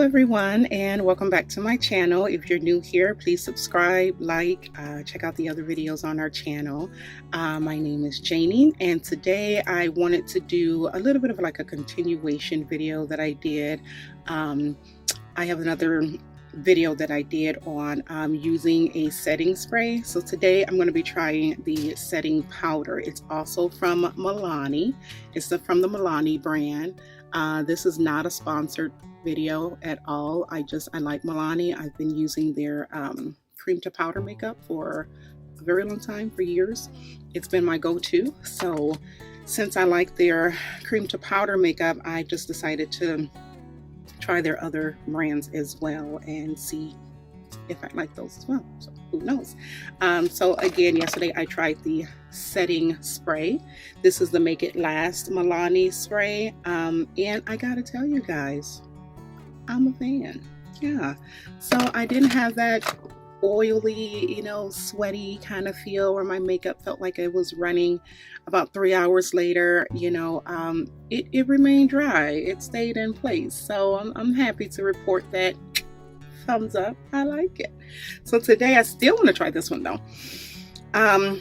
everyone, and welcome back to my channel. If you're new here, please subscribe, like, check out the other videos on our channel. My name is Janie, and today I wanted to do a little bit of like a continuation video that I did. I have another video that I did on using a setting spray. So today I'm going to be trying the setting powder. It's also from Milani. It's from the Milani brand. This is not a sponsored video at all. I like Milani. I've been using their cream to powder makeup for a very long time, for years. It's been my go-to. So since I like their cream to powder makeup, I just decided to try their other brands as well and see if I like those as well. So who knows? So again, yesterday I tried the setting spray. This is the Make It Last Milani spray. And I gotta tell you guys, I'm a fan. Yeah. So I didn't have that oily, sweaty kind of feel where my makeup felt like it was running. About 3 hours later, it remained dry. It stayed in place. So I'm happy to report that. Thumbs up. I like it. So today I still want to try this one though. I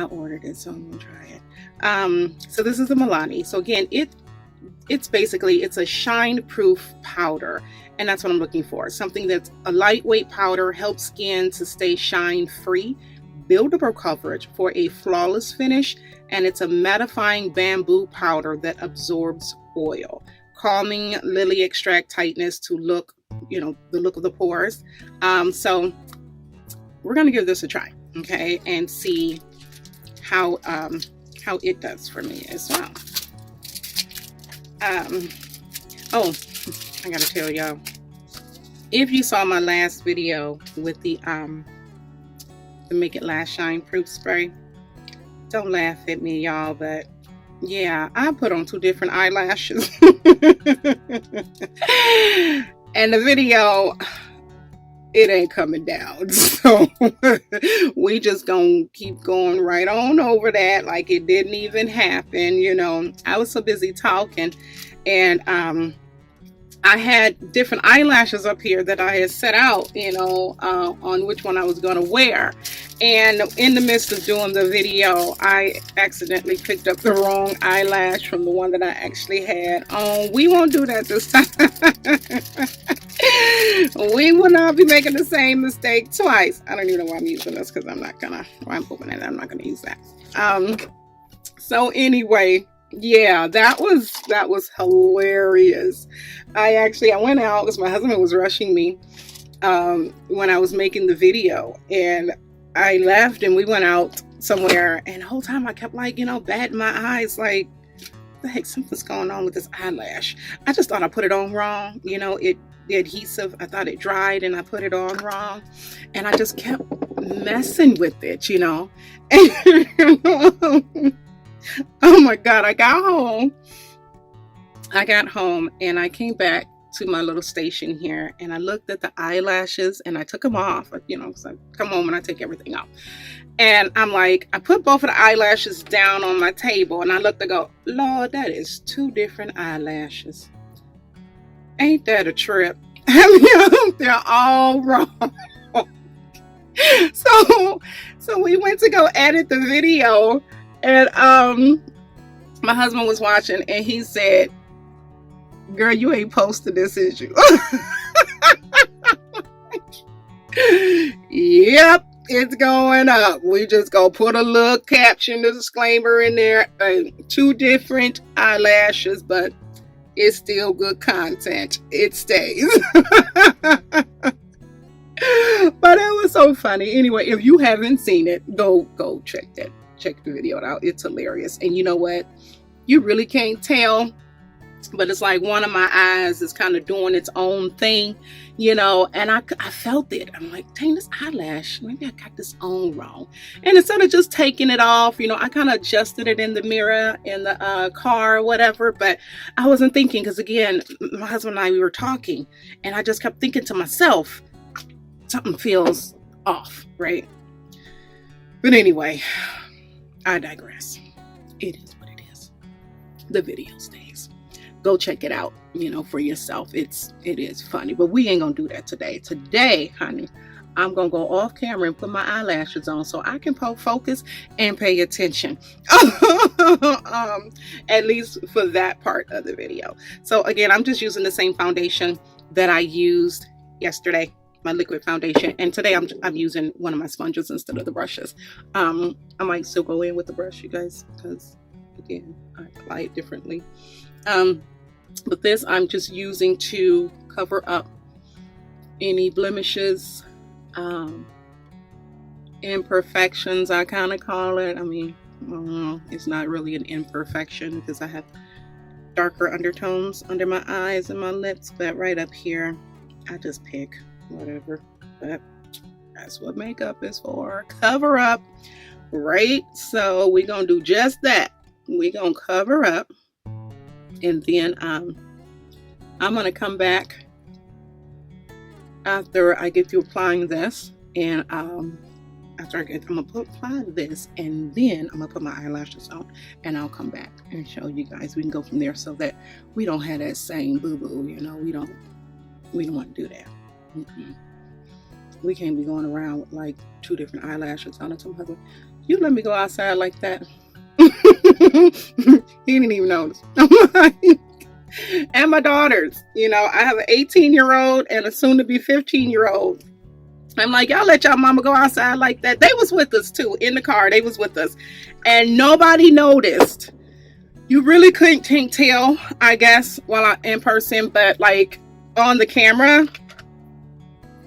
ordered it, so I'm gonna try it. So this is the Milani. So again, it's basically a shine proof powder, and that's what I'm looking for. Something that's a lightweight powder, helps skin to stay shine free, buildable coverage for a flawless finish, and it's a mattifying bamboo powder that absorbs oil, calming lily extract tightness to look, the look of the pores. So we're gonna give this a try, okay, and see how it does for me as well. Oh, I gotta tell y'all, if you saw my last video with the Make It Last Shine Proof Spray, don't laugh at me, y'all, but yeah, I put on 2 different eyelashes. And the video, it ain't coming down. So we just gonna keep going right on over that like it didn't even happen. I was so busy talking, and I had different eyelashes up here that I had set out, on which one I was going to wear. And in the midst of doing the video, I accidentally picked up the wrong eyelash from the one that I actually had on. We won't do that this time. We will not be making the same mistake twice. I don't even know why I'm using this, because I'm not going to use that. So anyway, yeah, that was hilarious. I went out because my husband was rushing me when I was making the video, and I left and we went out somewhere, and the whole time I kept batting my eyes like, what the heck, something's going on with this eyelash. I just thought I put it on wrong. The adhesive, I thought it dried and I put it on wrong, and I just kept messing with it, Oh my God, I got home and I came back to my little station here, and I looked at the eyelashes and I took them off, because I come home and I take everything off. And I'm like, I put both of the eyelashes down on my table, and I looked and go, Lord, that is 2 different eyelashes. Ain't that a trip? They're all wrong. So we went to go edit the video, and my husband was watching, and he said, girl, you ain't posted this, is you? Yep, it's going up. We just gonna put a little caption, the disclaimer in there. 2 different eyelashes, but it's still good content. It stays. But it was so funny. Anyway, if you haven't seen it, go check the video out. It's hilarious. And you know what? You really can't tell, but it's like one of my eyes is kind of doing its own thing, and I felt it. I'm like, dang, this eyelash, maybe I got this on wrong. And instead of just taking it off, I kind of adjusted it in the mirror in the car or whatever, but I wasn't thinking, because again, my husband and I, we were talking, and I just kept thinking to myself, something feels off, right? But anyway, I digress. It is what it is. The video stays. go check it out, for yourself. It is funny, but we ain't gonna do that today. Today, honey, I'm gonna go off camera and put my eyelashes on so I can focus and pay attention. At least for that part of the video. So again, I'm just using the same foundation that I used yesterday, my liquid foundation, and today I'm using one of my sponges instead of the brushes. I might still go in with the brush, you guys, because again, I apply it differently. But this I'm just using to cover up any blemishes, imperfections, I kind of call it. I mean, it's not really an imperfection because I have darker undertones under my eyes and my lips, but right up here I just pick whatever. But that's what makeup is for, cover up, right? So we're gonna do just that. We're gonna cover up, and then I'm gonna come back after I get through applying this, and after I'm gonna apply this, and then I'm gonna put my eyelashes on, and I'll come back and show you guys. We can go from there so that we don't have that same boo-boo. We don't want to do that. We can't be going around with like 2 different eyelashes on. I told my husband, you let me go outside like that. He didn't even notice. And my daughters, I have an 18-year-old and a soon-to-be 15-year-old. I'm like, y'all let y'all mama go outside like that. They was with us too, in the car. They was with us, and nobody noticed. You really couldn't tell, I guess, while I'm in person, but like on the camera,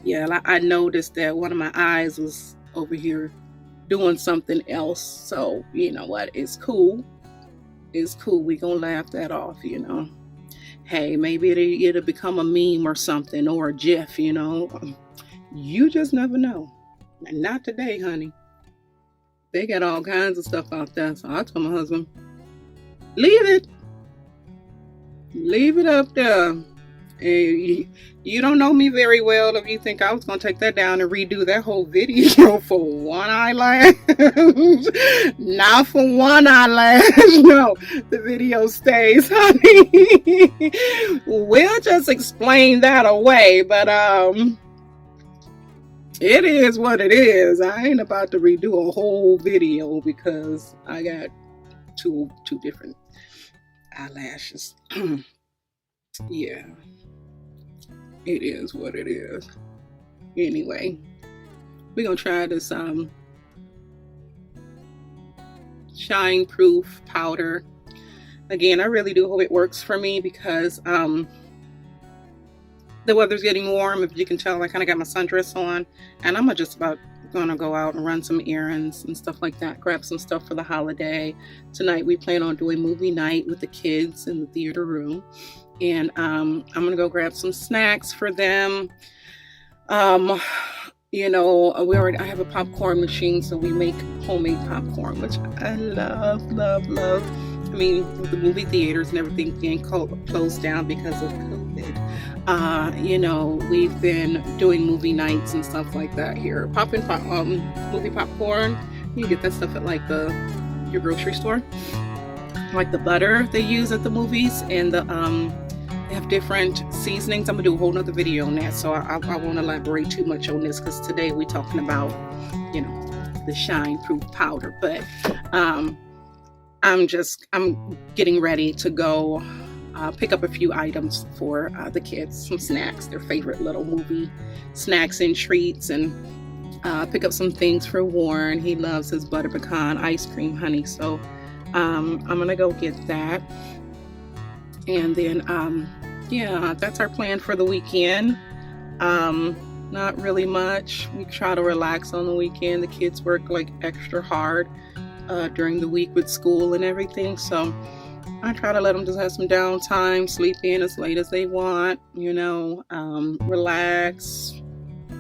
yeah, I noticed that one of my eyes was over here doing something else. So you know what? It's cool. It's cool. We gonna laugh that off, Hey, maybe it'll become a meme or something, or a GIF, You just never know. And not today, honey. They got all kinds of stuff out there. So I told my husband, leave it. Leave it up there. And you don't know me very well if you think I was going to take that down and redo that whole video for one eyelash. Not for one eyelash. No, the video stays, honey. We'll just explain that away. But it is what it is. I ain't about to redo a whole video because I got two different eyelashes. Yeah. It is what it is. Anyway, we're gonna try this shine proof powder. Again, I really do hope it works for me because the weather's getting warm. If you can tell, I kind of got my sundress on, and I'm just about gonna go out and run some errands and stuff like that, grab some stuff for the holiday. Tonight we plan on doing movie night with the kids in the theater room, and I'm gonna go grab some snacks for them. I have a popcorn machine, so we make homemade popcorn, which I love. I mean, the movie theaters and everything being closed down because of COVID. We've been doing movie nights and stuff like that here. Movie popcorn. You get that stuff at like your grocery store. Like the butter they use at the movies, and they have different seasonings. I'm gonna do a whole nother video on that, so I won't elaborate too much on this because today we're talking about, the shine proof powder. But I'm getting ready to go pick up a few items for the kids, some snacks, their favorite little movie snacks and treats, and pick up some things for Warren. He loves his butter pecan ice cream, honey. So I'm gonna go get that, and then that's our plan for the weekend. Not really much. We try to relax on the weekend. The kids work like extra hard during the week with school and everything, so I try to let them just have some downtime, sleep in as late as they want, relax,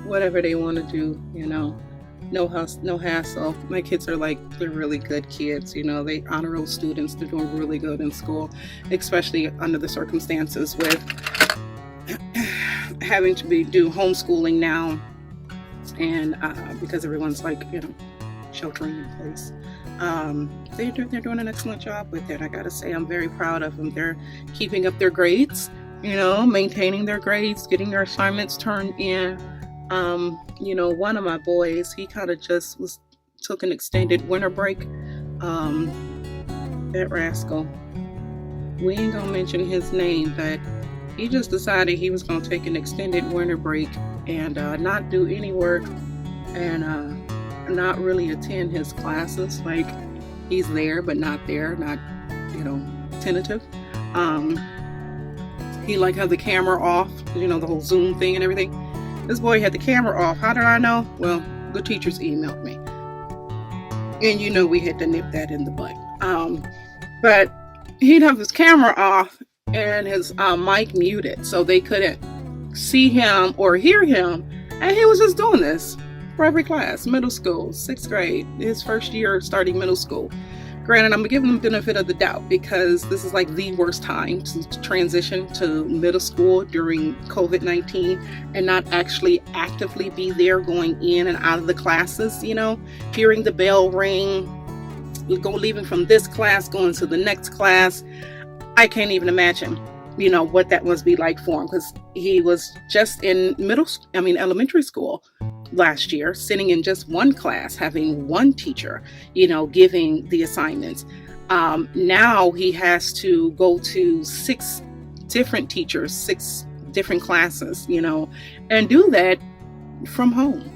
whatever they want to do, no hassle. My kids are they're really good kids, they honor roll students. They're doing really good in school, especially under the circumstances with having to do homeschooling now, and because everyone's sheltering in place. They're doing an excellent job with it. I gotta say, I'm very proud of them. They're keeping up their grades, maintaining their grades, getting their assignments turned in. One of my boys, he kind of just took an extended winter break. That rascal, we ain't gonna mention his name, but he just decided he was gonna take an extended winter break and not do any work and not really attend his classes. Like, he's there but not there, not tentative. He like had the camera off, the whole Zoom thing and everything. This boy had the camera off. How did I know? Well, the teachers emailed me, and we had to nip that in the bud. But he'd have his camera off and his mic muted, so they couldn't see him or hear him, and he was just doing this for every class. Middle school, 6th grade, his first year starting middle school. Granted, I'm giving them the benefit of the doubt because this is like the worst time to transition to middle school during COVID-19 and not actually actively be there, going in and out of the classes, hearing the bell ring, leaving from this class, going to the next class. I can't even imagine, what that must be like for him, because he was just in elementary school last year, sitting in just one class, having one teacher, giving the assignments. Now he has to go to 6 different teachers, 6 different classes, and do that from home.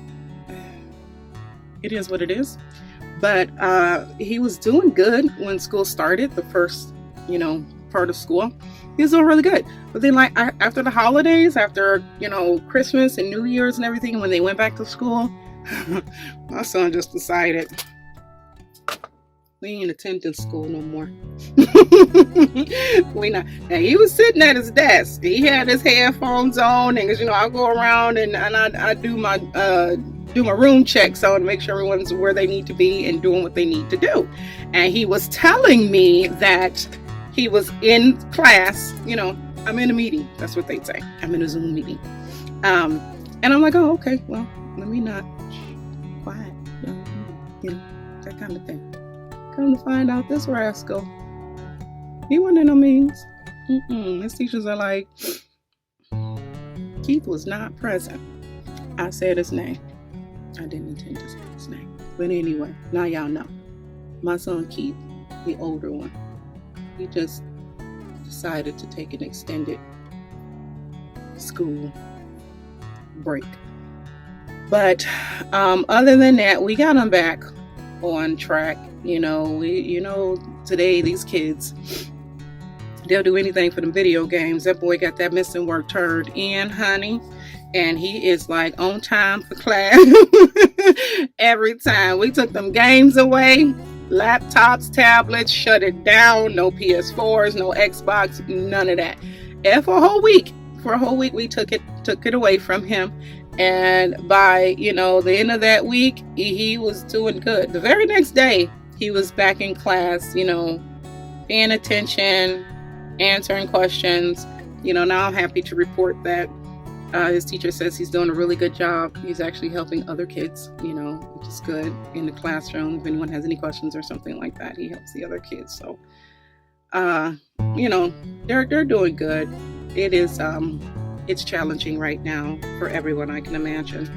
It is what it is. But he was doing good when school started, the first, part of school. He was doing really good. But then, like, after the holidays, after, Christmas and New Year's and everything, when they went back to school, my son just decided, we ain't attending school no more. We not. Now, he was sitting at his desk. He had his headphones on, and I go around and I do my room checks on to make sure everyone's where they need to be and doing what they need to do. And he was telling me that he was in class. I'm in a meeting. That's what they'd say. I'm in a Zoom meeting. And I'm like, oh, okay. Well, let me not. Quiet. That kind of thing. Come to find out, this rascal, he wasn't in no meetings. His teachers are like, Keith was not present. I said his name. I didn't intend to say his name. But anyway, now y'all know. My son Keith, the older one, he just decided to take an extended school break. But other than that, we got him back on track. Today these kids, they'll do anything for them video games. That boy got that missing work turned in, honey, and he is like on time for class. Every time we took them games away, laptops, tablets, shut it down. No PS4s, no Xbox, none of that. And for a whole week we took it away from him. And by the end of that week, he was doing good. The very next day, he was back in class, paying attention, answering questions. Now I'm happy to report that his teacher says he's doing a really good job. He's actually helping other kids, which is good in the classroom. If anyone has any questions or something like that, he helps the other kids. So, they're doing good. It is, it's challenging right now for everyone, I can imagine.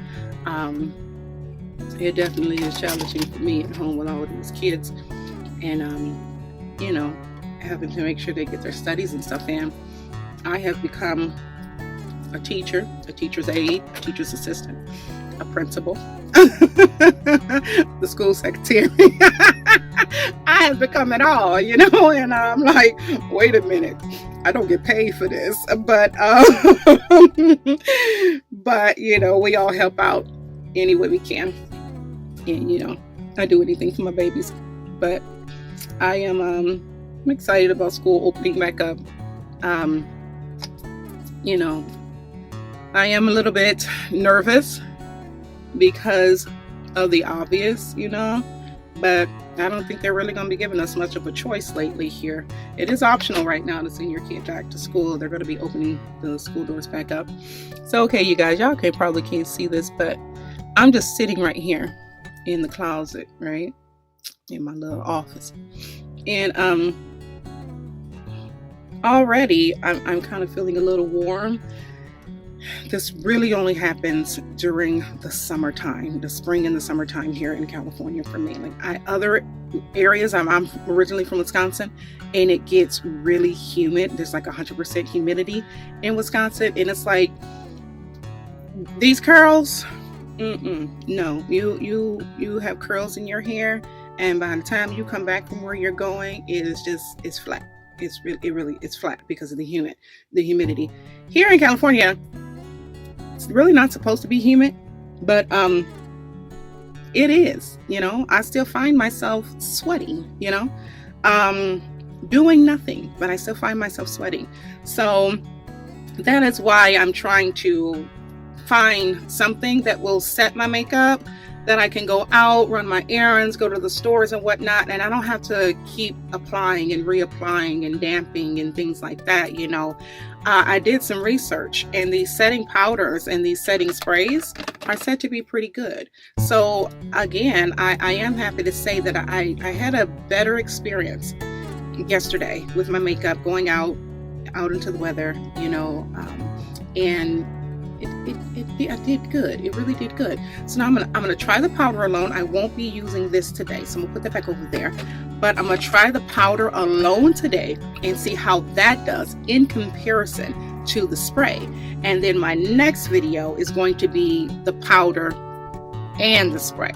It definitely is challenging for me at home with all of these kids, and having to make sure they get their studies and stuff in. I have become a teacher, a teacher's aide, a teacher's assistant, a principal, the school secretary. I have become it all, and I'm like, wait a minute, I don't get paid for this, but we all help out any way we can, and I do anything for my babies. But I am I'm excited about school opening back up. I am a little bit nervous because of the obvious, but I don't think they're really going to be giving us much of a choice lately here. It is optional right now to send your kid back to school. They're going to be opening the school doors back up. So, okay, you guys, y'all probably can't see this, but I'm just sitting right here in the closet, right? in my little office. And already I'm kind of feeling a little warm. This really only happens during the summertime, the spring and the summertime here in California for me. Like other areas, I'm originally from Wisconsin, and it gets really humid. There's like 100% humidity in Wisconsin, and it's like these curls. No, you have curls in your hair, and by the time you come back from where you're going, it's flat. It's flat because of the humidity. Here in California, it's really not supposed to be humid, but it is. I still find myself sweating, doing nothing, but I still find myself sweating. So that is why I'm trying to find something that will set my makeup, that I can go out, run my errands, go to the stores and whatnot, and I don't have to keep applying and reapplying and damping and things like that. I did some research, and these setting powders and these setting sprays are said to be pretty good. So again, I am happy to say that I had a better experience yesterday with my makeup, going out into the weather, and I did good. It really did good. So now I'm gonna try the powder alone. I won't be using this today, so I'm gonna put that back over there. But I'm gonna try the powder alone today and see how that does in comparison to the spray. And then my next video is going to be the powder and the spray.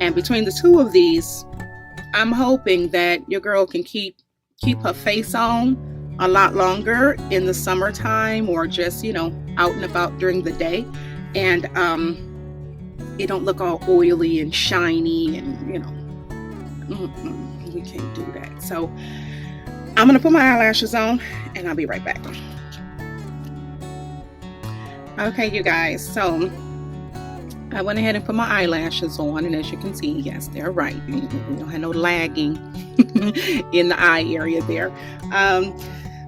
And between the two of these, I'm hoping that your girl can keep her face on a lot longer in the summertime, or just out and about during the day, and it don't look all oily and shiny, and we can't do that. So I'm gonna put my eyelashes on, and I'll be right back. Okay, you guys, so I went ahead and put my eyelashes on, and as you can see, yes, they're right. We don't have no lagging in the eye area there.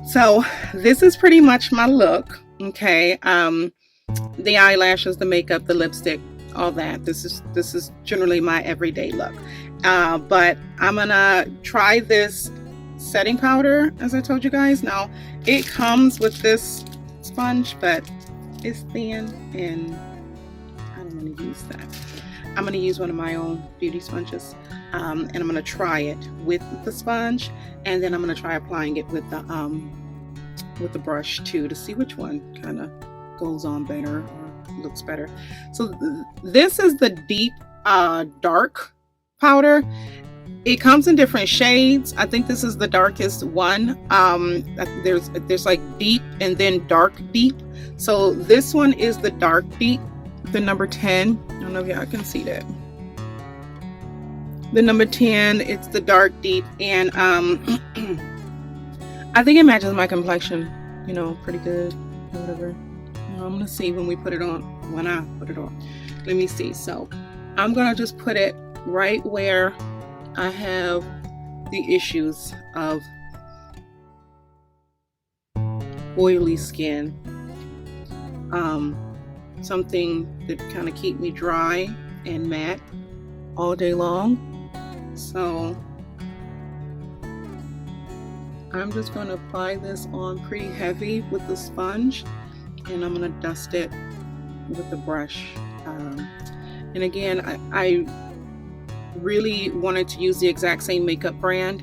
So this is pretty much my look. Okay, the eyelashes, the makeup, the lipstick, all that. This is generally my everyday look. But I'm gonna try this setting powder, as I told you guys. Now it comes with this sponge, but it's thin, and I don't want to use that. I'm going to use one of my own beauty sponges, and I'm going to try it with the sponge, and then I'm going to try applying it with the brush too, to see which one kind of goes on better or looks better. So this is the deep dark powder. It comes in different shades. I think this is the darkest one. There's like deep and then dark deep. So this one is the dark deep, the number 10. I don't know if y'all can see that. The number 10, it's the dark deep, and I think it matches my complexion, pretty good, whatever. I'm gonna see when I put it on. Let me see. So I'm gonna just put it right where I have the issues of oily skin, something that kind of keep me dry and matte all day long. So I'm just going to apply this on pretty heavy with the sponge, and I'm going to dust it with the brush. And again, I really wanted to use the exact same makeup brand,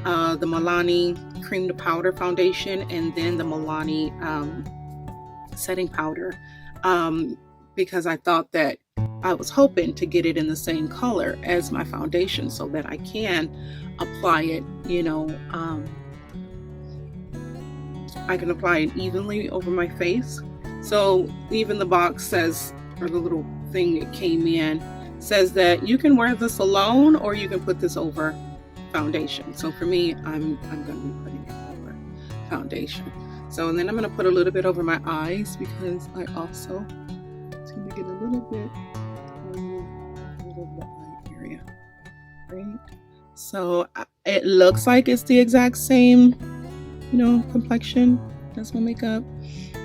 the Milani Cream to Powder foundation, and then the Milani setting powder, because I thought that I was hoping to get it in the same color as my foundation, so that I can apply it, I can apply it evenly over my face. So even the box says, or the little thing that came in says, that you can wear this alone, or you can put this over foundation. So for me, I'm going to be putting it over foundation. So, and then I'm going to put a little bit over my eyes, because I also seem to get a little bit over the eye area, right? So it looks like it's the exact same, complexion as my makeup.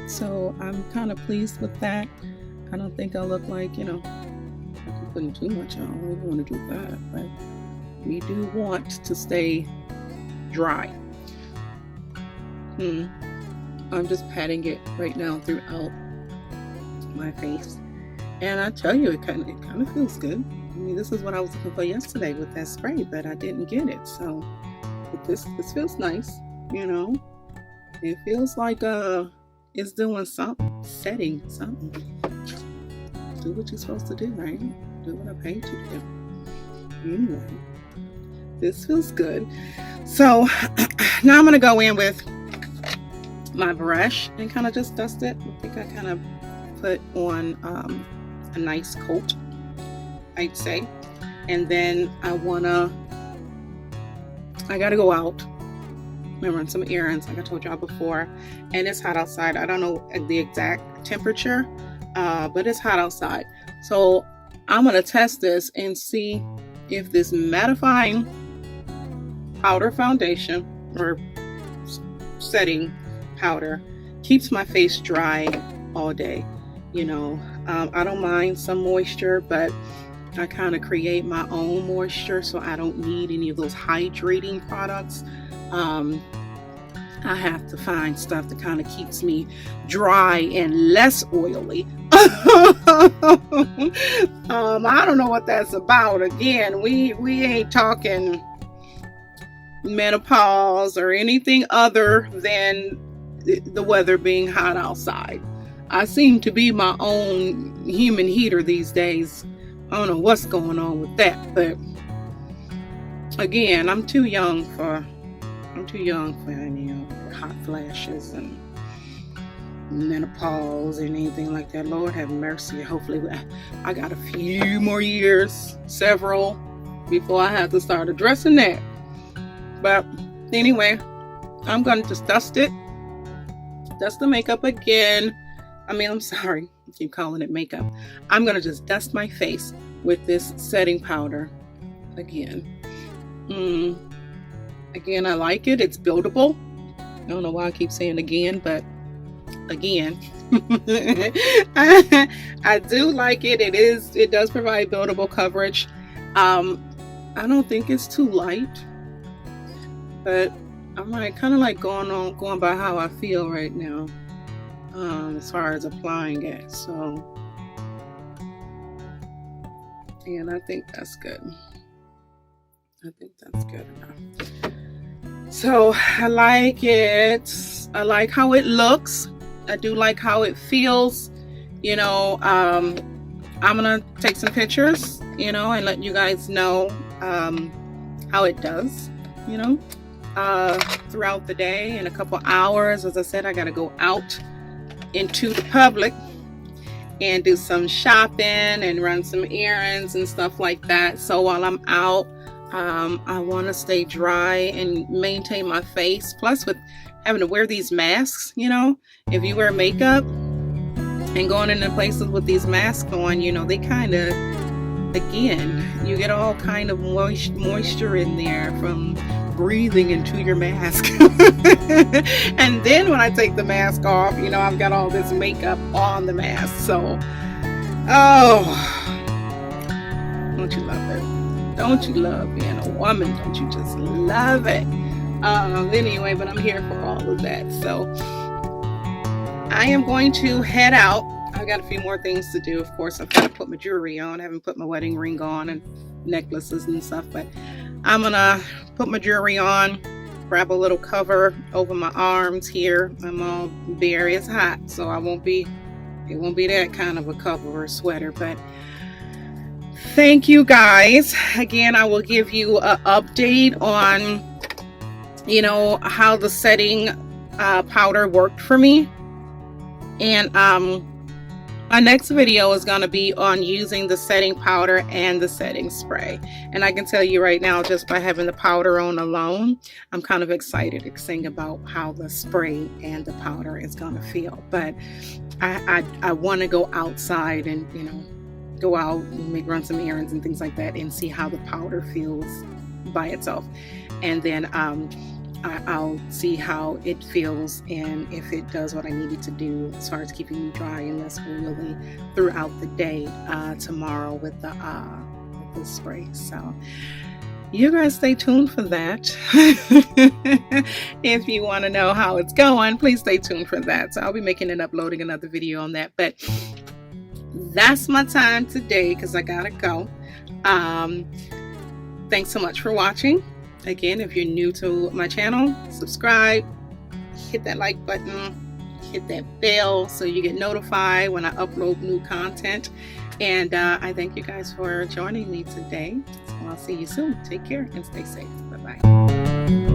So I'm kind of pleased with that. I don't think I'll look like, I'm putting too much on. I don't really want to do that, but We do want to stay dry. I'm just patting it right now throughout my face, and I tell you, it kind of feels good. I mean, this is what I was looking for yesterday with that spray, but I didn't get it. So, but this feels nice. You know, it feels like it's doing something, setting something. Do what you're supposed to do, right? Do what I paid you to do. Anyway, this feels good. So now I'm gonna go in with my brush and kind of just dust it. I think I kind of put on a nice coat, I'd say. And then I gotta go out and run some errands, like I told y'all before. And it's hot outside. I don't know the exact temperature, but it's hot outside. So I'm gonna test this and see if this mattifying powder foundation or setting powder keeps my face dry all day. You know, I don't mind some moisture, but I kind of create my own moisture, so I don't need any of those hydrating products. I have to find stuff that kind of keeps me dry and less oily. I don't know what that's about. Again, we ain't talking menopause or anything other than the weather being hot outside. I seem to be my own human heater these days. I don't know what's going on with that, but again, I'm too young for any hot flashes and menopause and anything like that. Lord have mercy. Hopefully I got a few more years, several, before I have to start addressing that. But anyway, I'm going to just dust the makeup again. I'm sorry, I keep calling it makeup. I'm going to just dust my face with this setting powder again. Again, I like it. It's buildable. I don't know why I keep saying again, but again, I do like it. It does provide buildable coverage. I don't think it's too light, but I'm kind of going by how I feel right now, as far as applying it. So, and I think that's good. I think that's good enough. So I like it. I like how it looks. I do like how it feels. You know, I'm gonna take some pictures, you know, and let you guys know how it does, you know, throughout the day. In a couple hours, as I said, I gotta go out into the public and do some shopping and run some errands and stuff like that. So while I'm out, I want to stay dry and maintain my face. Plus, with having to wear these masks, you know, if you wear makeup and going into places with these masks on, you know, they kind of, again, you get all kind of moisture in there from breathing into your mask. And then when I take the mask off, you know, I've got all this makeup on the mask. So, oh, don't you love it? Don't you love being a woman? Don't you just love it? Anyway, but I'm here for all of that. So I am going to head out. I've got a few more things to do. Of course, I've got to put my jewelry on. I haven't put my wedding ring on and necklaces and stuff, but I'm gonna put my jewelry on, grab a little cover over my arms here. I'm all bare. It's hot, so it won't be that kind of a cover or a sweater, but thank you guys. Again, I will give you an update on, you know, how the setting powder worked for me. And my next video is going to be on using the setting powder and the setting spray. And I can tell you right now, just by having the powder on alone, I'm kind of excited to sing about how the spray and the powder is going to feel. But I want to go outside and, you know, go out and maybe run some errands and things like that and see how the powder feels by itself. And then I'll see how it feels and if it does what I need it to do as far as keeping me dry and less oily throughout the day tomorrow with the spray. So you guys stay tuned for that. If you want to know how it's going, please stay tuned for that. So I'll be making and uploading another video on that. But that's my time today because I gotta go. Thanks so much for watching. Again, if you're new to my channel, subscribe, hit that like button, hit that bell so you get notified when I upload new content. And I thank you guys for joining me today. So I'll see you soon. Take care and stay safe. Bye-bye.